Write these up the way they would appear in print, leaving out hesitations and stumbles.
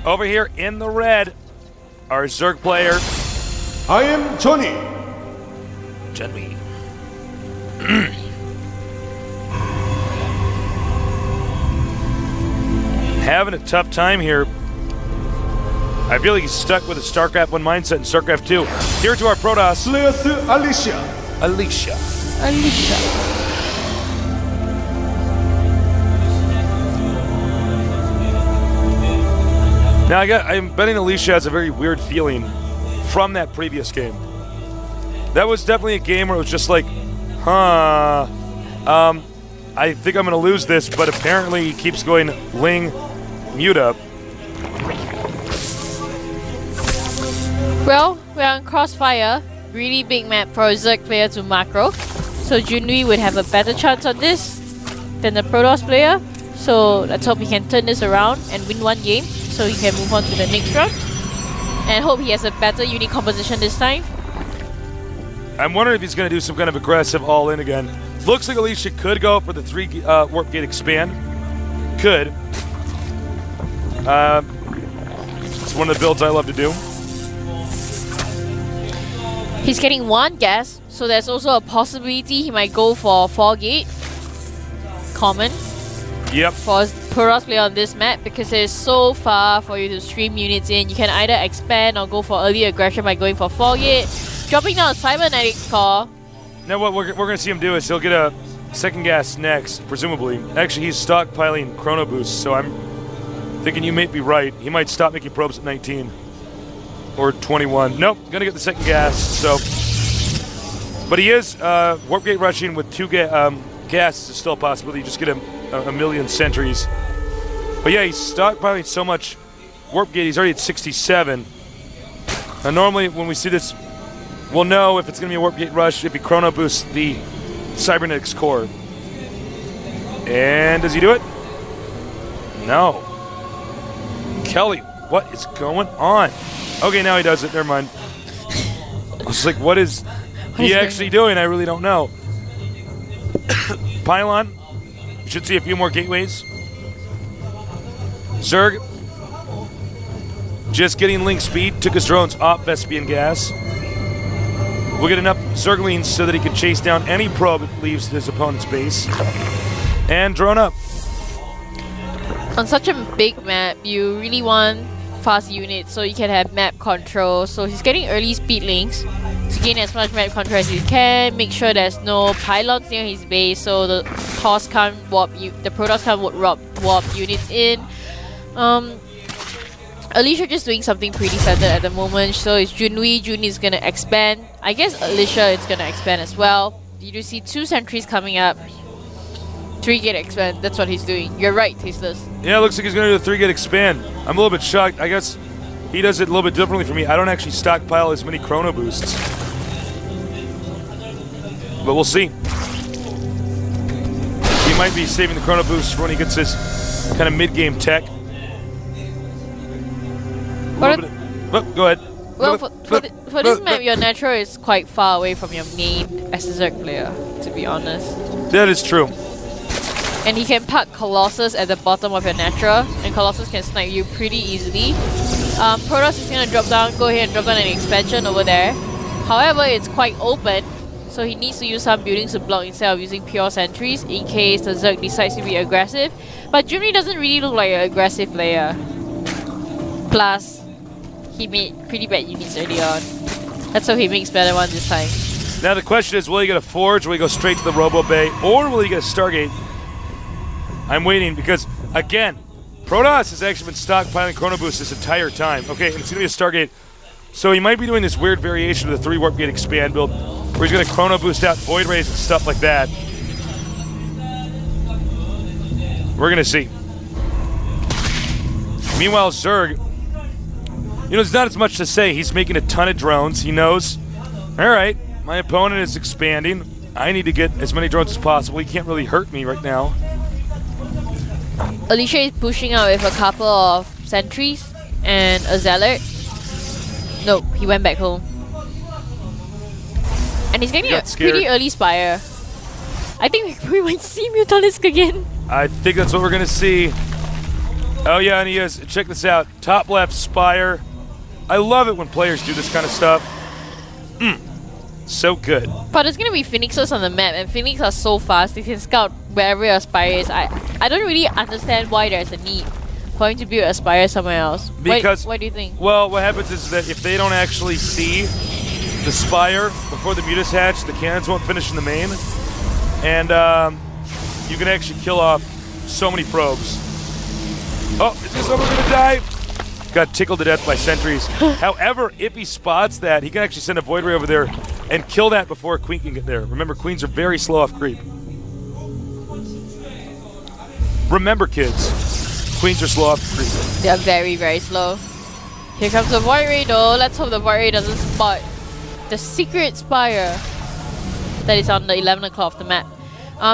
Over here in the red, our Zerg player. I am Junwi. Junwi. Having a tough time here. I feel like he's stuck with a StarCraft 1 mindset in StarCraft 2. Here to our Protoss. Alicia. Now I'm betting Alicia has a very weird feeling from that previous game. That was definitely a game where it was just like, I think I'm going to lose this, but apparently he keeps going Ling, mute up. Well, we're on Crossfire. Really big map for a Zerg player to macro. So Junwi would have a better chance on this than the Protoss player. So let's hope he can turn this around and win one game so he can move on to the next round. And hope he has a better unit composition this time. I'm wondering if he's going to do some kind of aggressive all-in again. Looks like Alicia could go for the 3 warp gate expand. Could. It's one of the builds I love to do. He's getting 1 gas, so there's also a possibility he might go for 4 gate. Common. Yep. For Protoss player on this map, because it's so far for you to stream units in. You can either expand or go for early aggression by going for 4 gate. Dropping down a Cybernetics core. Now what we're going to see him do is he'll get a second gas next, presumably. Actually, he's stockpiling Chrono Boost, so I'm thinking you may be right. He might stop making probes at 19. Or 21. Nope, going to get the second gas, so... But he is warp gate rushing with 2 gas is still a possibility. You just get a million sentries. But yeah, he's stockpiling so much warp gate, he's already at 67. Now normally when we see this, we'll know if it's going to be a warp gate rush if he chrono boosts the Cybernetics core. And does he do it? No. Kelly, what is going on? Okay, now he does it. Never mind. I was like, what is he actually doing? I really don't know. Pylon. You should see a few more gateways. Zerg. Just getting link speed. Took his drones off Vespian gas. We'll get enough Zerglings so that he can chase down any probe that leaves his opponent's base. And drone up. On such a big map, you really want fast units so you can have map control. So he's getting early speed links to gain as much map control as he can. Make sure there's no pylons near his base so the Toss can't warp you, the Protoss can't warp units in. Alicia just doing something pretty standard at the moment. So it's Junwi. Junwi is gonna expand. I guess Alicia is gonna expand as well. You do see 2 sentries coming up. 3 gate expand. That's what he's doing. You're right, Tasteless. Yeah, it looks like he's going to do a 3 gate expand. I'm a little bit shocked. I guess he does it a little bit differently from me. I don't actually stockpile as many chrono boosts. But we'll see. He might be saving the chrono boosts for when he gets his kind of mid-game tech. Go ahead. Well, for this map, your natural is quite far away from your main as a Zerg player, to be honest. That is true. And he can park Colossus at the bottom of your natural, and Colossus can snipe you pretty easily. Protoss is going to go ahead and drop down an expansion over there. However, it's quite open, so he needs to use some buildings to block instead of using pure sentries in case the Zerg decides to be aggressive. But Junwi doesn't really look like an aggressive player. Plus, he made pretty bad units early on. Let's hope he makes better ones this time. Now the question is, will he get a Forge, will he go straight to the Robo Bay, or will he get a Stargate? I'm waiting because, again, Protoss has actually been stockpiling Chrono Boost this entire time. Okay, and it's going to be a Stargate. So he might be doing this weird variation of the 3 Warp Gate Expand build where he's going to Chrono Boost out Void Rays and stuff like that. We're going to see. Meanwhile, Zerg, you know, there's not as much to say. He's making a ton of drones. He knows, all right, my opponent is expanding. I need to get as many drones as possible. He can't really hurt me right now. Alicia is pushing out with a couple of sentries and a zealot. Nope, he went back home. And he's getting a pretty early spire. I think we might see Mutalisk again. I think that's what we're going to see. Oh yeah, and he is. Check this out. Top left Spire. I love it when players do this kind of stuff. So good. But there's gonna be Phoenixes on the map, and Phoenix are so fast, they can scout wherever your Spire is. I don't really understand why there's a need for him to build a Spire somewhere else. Because why do you think? Well, what happens is that if they don't actually see the Spire before the Mutas hatch, the cannons won't finish in the main. And you can actually kill off so many probes. Oh, is this someone gonna die? Got tickled to death by sentries. However, if he spots that, he can actually send a Void Ray over there and kill that before a Queen can get there. Remember, Queens are very slow off creep. Remember, kids, Queens are slow off creep. They are very, very slow. Here comes the Void Ray though. Let's hope the Void Ray doesn't spot the secret Spire that is on the 11 o'clock of the map.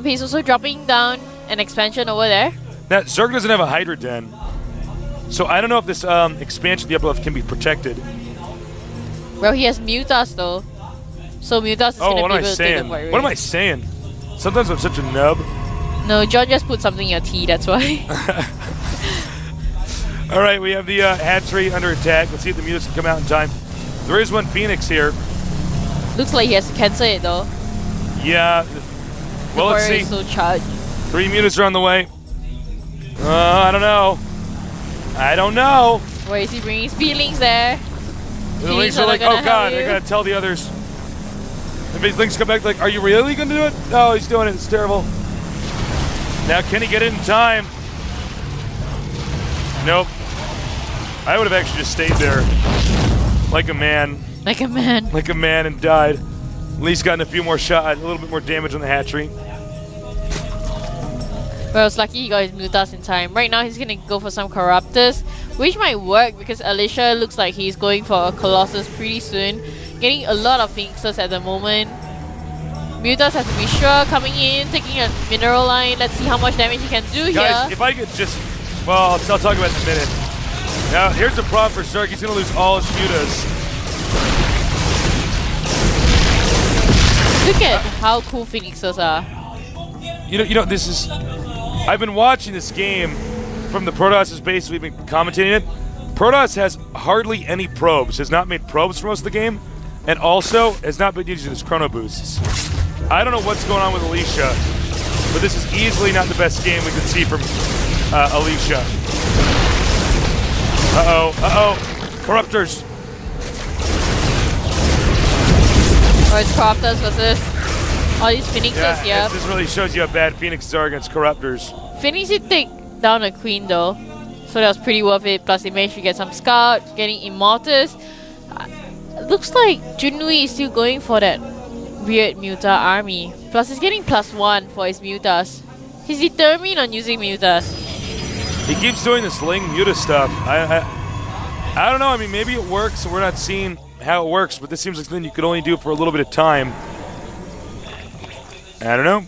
He's also dropping down an expansion over there. Now, Zerg doesn't have a Hydra Den, so I don't know if this expansion of the upper left can be protected. Well, he has Mutas though, so Mutas is going to be able to take the Void Ray. What am I saying? Sometimes I'm such a nub. No, John just put something in your tea, that's why. Alright, we have the hatchery under attack. Let's see if the Mutas can come out in time. There is one Phoenix here. Looks like he has to cancel it though. Yeah. Well, let's see. Is so charged. 3 Mutas are on the way. I don't know. I don't know. Where is he bringing his feelings there? The Lynx are like, oh god, they're going to tell the others. If these Lynx come back like, are you really going to do it? No, he's doing it. It's terrible. Now, can he get it in time? Nope. I would have actually just stayed there. Like a man. Like a man. Like a man and died. At least gotten a few more shots, a little bit more damage on the hatchery. Well, it's lucky he got his Mutas in time. Right now, he's gonna go for some Corruptors, which might work because Alicia looks like he's going for a Colossus pretty soon. Getting a lot of Phoenixes at the moment. Mutas have to be sure, coming in, taking a mineral line. Let's see how much damage he can do here. Guys, if I could just... Well, I'll talk about it in a minute. Now, here's the problem for Zerg. He's gonna lose all his Mutas. Look at how cool Phoenixes are. You know, this is... I've been watching this game from the Protoss' base. We've been commentating it. Protoss has hardly any probes. Has not made probes for most of the game. And also has not been using his chrono boosts. I don't know what's going on with Alicia, but this is easily not the best game we could see from Alicia. Corruptors. Or it's Corruptors versus all these Phoenixes here. This really shows you how bad Phoenixes are against Corruptors. Phoenix did take down a Queen though, so that was pretty worth it. Plus they managed to get some Scout, getting Immortus. Looks like Junwi is still going for that weird Muta army. Plus he's getting +1 for his Mutas. He's determined on using Mutas. He keeps doing this Ling Muta stuff. I don't know, I mean maybe it works, we're not seeing how it works, but this seems like something you could only do for a little bit of time. I don't know.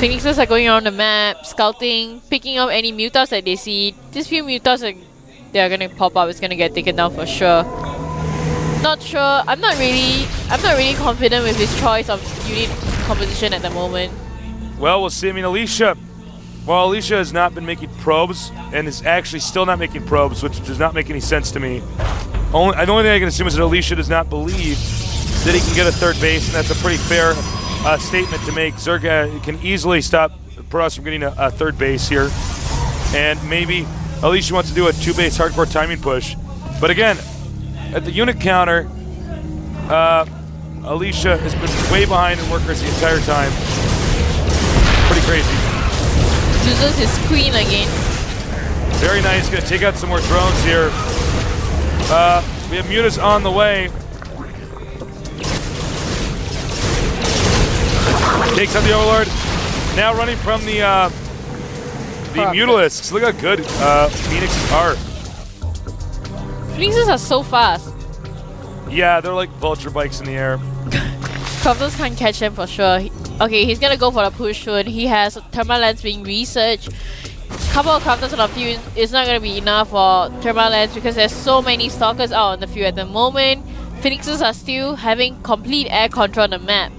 Phoenixes are going around the map, scouting, picking up any Mutas that they see. These few Mutas they are gonna pop up, it's gonna get taken down for sure. Not sure, I'm not really confident with his choice of unit composition at the moment. Well, we'll see. I mean, Alicia, well, Alicia has not been making probes, and is actually still not making probes, which does not make any sense to me. The only thing I can assume is that Alicia does not believe that he can get a third base, and that's a pretty fair statement to make. Zerg can easily stop Protoss from getting a third base here, and maybe Alicia wants to do a 2-base hardcore timing push. But again, at the unit counter, Alicia has been way behind in workers the entire time. Pretty crazy. Loses his Queen again. Very nice, gonna take out some more drones here. We have Mutas on the way. Takes out the Overlord. Now running from the Mutalisks. Look how good Phoenixes are. Phoenixes are so fast. Yeah, they're like vulture bikes in the air. Corruptors can't catch them for sure. Okay, he's gonna go for the push soon. He has thermal lens being researched. Couple of Corruptors on the field is not gonna be enough for thermal lens because there's so many stalkers out on the field at the moment. Phoenixes are still having complete air control on the map,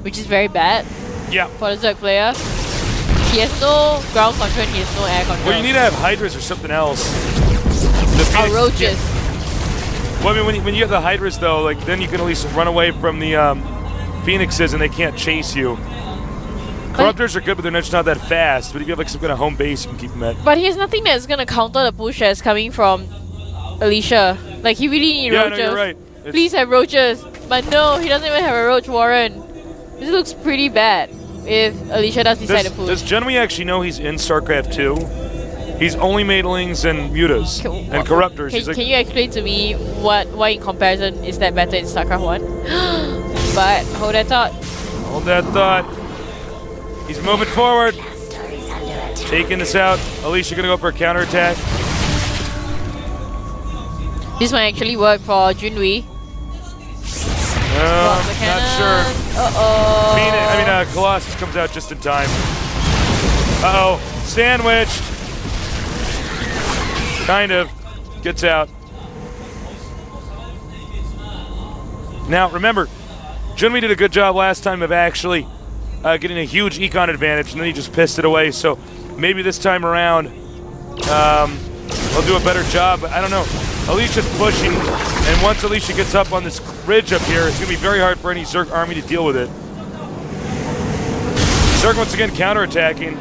which is very bad. Yeah. For the Zerg player. He has no ground control and he has no air control. Well, you need to have Hydras or something else. Or roaches. Well, I mean, when you get the Hydras, though, like then you can at least run away from the Phoenixes and they can't chase you. Corruptors are good, but they're just not that fast. But if you have like some kind of home base, you can keep them at. But he has nothing that's gonna counter the push that's coming from Alicia. Like he really needs roaches. Yeah, no, you're right. Please have roaches. But no, he doesn't even have a roach warren. This looks pretty bad if Alicia does decide to push. Does Junwi actually know he's in StarCraft 2? He's only Maidlings and Mutas and Corruptors. Can you explain to me why in comparison is that better in StarCraft 1? But hold that thought. Hold that thought. He's moving forward. Taking this out. Alicia gonna go for a counterattack. This might actually work for Junwi. Not sure. Uh-oh. Colossus comes out just in time. Uh-oh. Sandwiched. Kind of. Gets out. Now, remember, Junwi did a good job last time of actually getting a huge econ advantage, and then he just pissed it away. So maybe this time around, he'll do a better job. But I don't know. Alicia's pushing, and once Alicia gets up on this ridge up here, it's going to be very hard for any Zerg army to deal with it. Zerg once again counterattacking.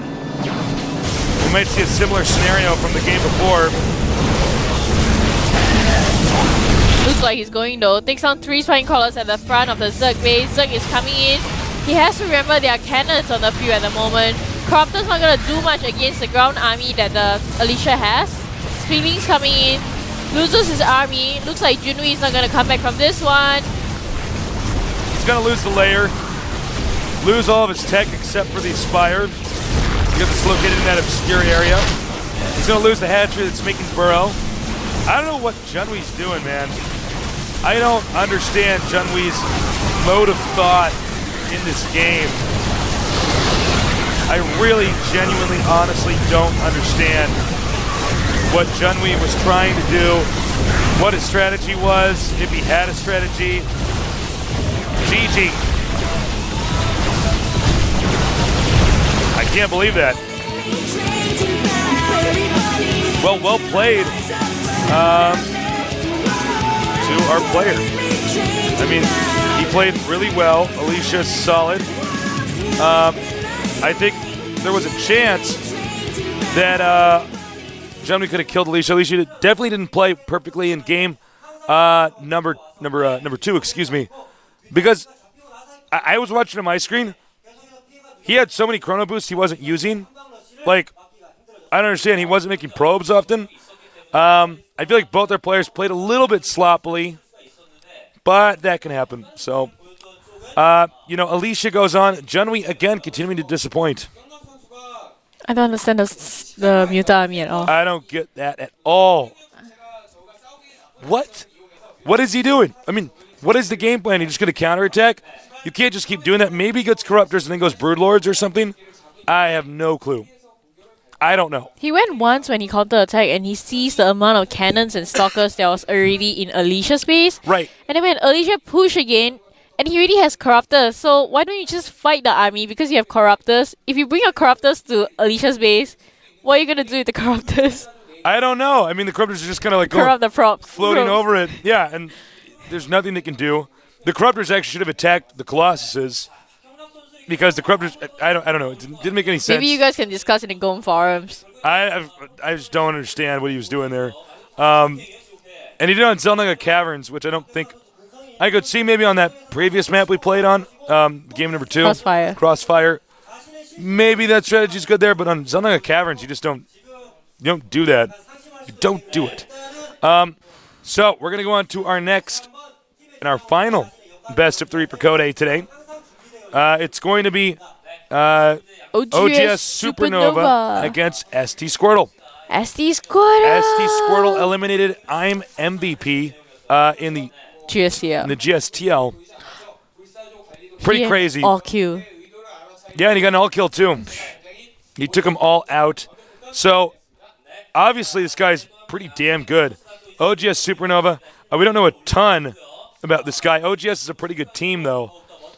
We might see a similar scenario from the game before. Looks like he's going though. Takes on 3 spine crawlers at the front of the Zerg base. Zerg is coming in. He has to remember there are cannons on the field at the moment. Corruptor's not going to do much against the ground army that the Alicia has. Screaming's coming in. Loses his army. Looks like Junwi is not going to come back from this one. He's going to lose the layer. Lose all of his tech except for the Spire. Because it's located in that obscure area. He's going to lose the hatchery that's making burrow. I don't know what Junwi's doing, man. I don't understand Junwi's mode of thought in this game. I really, genuinely, honestly don't understand what Junwi was trying to do, what his strategy was, if he had a strategy. GG. I can't believe that. Well played to our player. I mean, he played really well. Alicia's solid. I think there was a chance that Junwi could have killed Alicia. Alicia definitely didn't play perfectly in game number 2, excuse me, because I was watching on my screen. He had so many chrono boosts he wasn't using. Like, I don't understand. He wasn't making probes often. I feel like both their players played a little bit sloppily, but that can happen. So, Alicia goes on. Junwi again continuing to disappoint. I don't understand the Muta army at all. I don't get that at all. What? What is he doing? I mean, what is the game plan? He's just going to counterattack? You can't just keep doing that. Maybe he gets Corruptors and then goes Broodlords or something. I have no clue. I don't know. He went once when he counterattacked and he sees the amount of cannons and stalkers that was already in Alicia's base. Right. And then when Alicia pushed again, and he already has Corruptors, so why don't you just fight the army because you have Corruptors? If you bring your Corruptors to Alicia's base, what are you going to do with the Corruptors? I don't know. I mean, the Corruptors are just kind of like Corrupt the props. Floating over it. Yeah, and there's nothing they can do. The Corruptors actually should have attacked the Colossuses because the Corruptors, I don't know. It didn't make any sense. Maybe you guys can discuss it in Gome forums. I just don't understand what he was doing there. And he did it on Zelnaga Caverns, which I don't think... I could see maybe on that previous map we played on, game number 2. Crossfire. Maybe that strategy's good there, but on Zelnaga Caverns, you just don't do that. You don't do it. So we're going to go on to our next and our final best of 3 for Code today. It's going to be OGS Supernova against ST Squirtle. ST Squirtle! ST Squirtle eliminated I'm MVP in the GSTL. In the GSTL. Pretty crazy. All Q. Yeah, and he got an all kill too. He took them all out. So, obviously, this guy's pretty damn good. OGS Supernova. We don't know a ton about this guy. OGS is a pretty good team, though.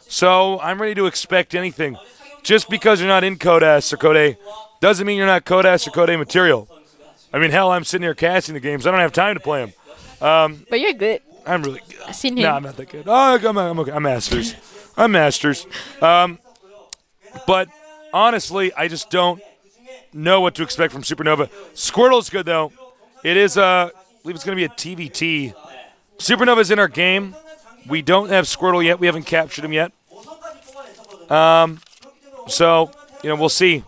So, I'm ready to expect anything. just because you're not in Code S or Code A doesn't mean you're not Code S or Code A material. I mean, hell, I'm sitting here casting the games. I don't have time to play them. But you're good. I'm really good. I've seen him. No, I'm not that good. Oh, I'm okay. I'm Masters. I'm Masters. But honestly, I just don't know what to expect from Supernova. Squirtle's good, though. It is, I believe it's going to be a TVT. Supernova's in our game. We don't have Squirtle yet. We haven't captured him yet. So, we'll see.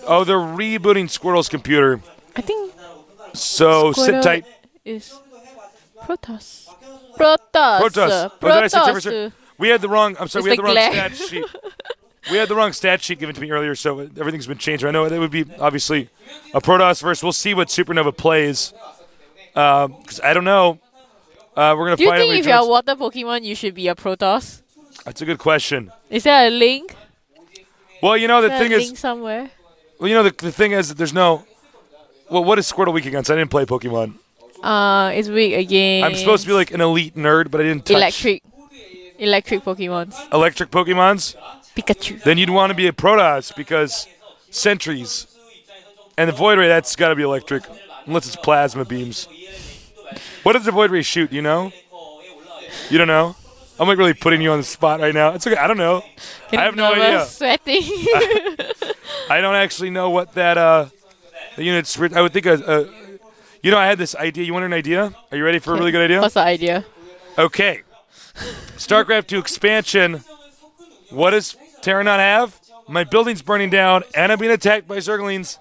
Oh, they're rebooting Squirtle's computer. I think so. Squirtle Sit tight. Is Protoss. Protoss. Oh, did I say 10%? We had the wrong. I'm sorry. It's We had the wrong glare. stat sheet. We had the wrong stat sheet given to me earlier, so everything's been changed. I know that would be obviously a Protoss verse. We'll see what Supernova plays. Because I don't know. We're gonna. Do you find out think when if he you're a turns- water Pokemon, you should be a Protoss? That's a good question. Is there a link? Well, the Is there thing a is, link somewhere? well, the thing is that there's no. Well, what is Squirtle weak against? I didn't play Pokemon. It's weak again. I'm supposed to be like an elite nerd, but I didn't touch Electric Pokemons. electric Pokemons. Pikachu. Then you'd want to be a Protoss because Sentries and the Void Ray, that's got to be electric, unless it's plasma beams. What does the Void Ray shoot? You know? You don't know? I'm like really putting you on the spot right now. It's okay. I don't know. I have no idea. Sweating. I don't actually know what that the unit's. I would think I had this idea. You want an idea? Are you ready for a really good idea? What's the idea? Okay. StarCraft 2 expansion. What does Terra not have? My building's burning down, and I'm being attacked by Zerglings.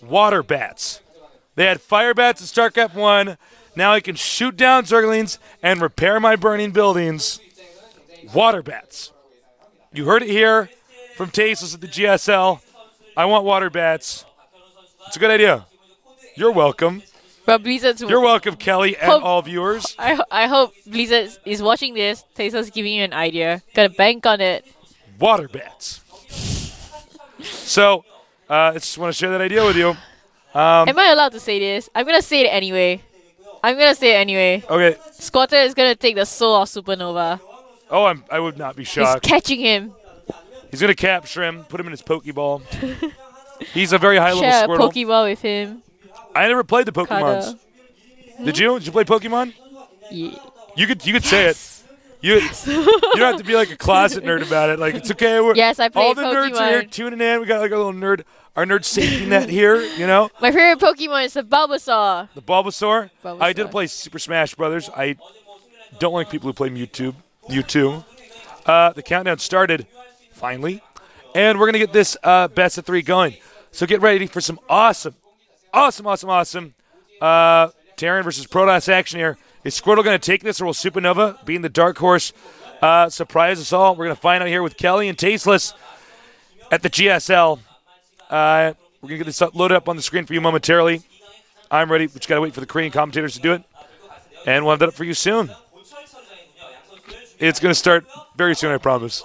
Water bats. They had fire bats in StarCraft 1. Now I can shoot down Zerglings and repair my burning buildings. Water bats. You heard it here from Tasteless at the GSL. I want water bats. It's a good idea. You're welcome. But Blizzard's. You're welcome, Kelly, and Hope- all viewers. I hope Blizzard is watching this. Tasteless giving you an idea. Gotta bank on it. Water bats. So, I just want to share that idea with you. Am I allowed to say this? I'm gonna say it anyway. Okay. Squatter is gonna take the soul of Supernova. Oh, I would not be He's shocked. catching him. He's going to capture him, put him in his Pokeball. He's a very high-level Share a Squirtle. Pokeball with him. I never played the Pokemons. Cuddle. Did you? Did you play Pokemon? Yeah. You could say it. You don't have to be like a closet nerd about it. Like, it's okay. Yes, I played all the nerds are here Pokemon. tuning in. We got like our nerd safety net here, My favorite Pokemon is the Bulbasaur. The Bulbasaur. Bulbasaur. I did play Super Smash Brothers. I don't like people who play Mewtwo. The countdown started, finally. And we're going to get this best of 3 going. So get ready for some awesome Terran versus Protoss action here. Is Squirtle going to take this, or will Supernova, being the dark horse, surprise us all? We're going to find out here with Kelly and Tasteless at the GSL. We're going to get this loaded up on the screen for you momentarily. I'm ready, but you got to wait for the Korean commentators to do it. And we'll have that up for you soon. It's going to start very soon, I promise.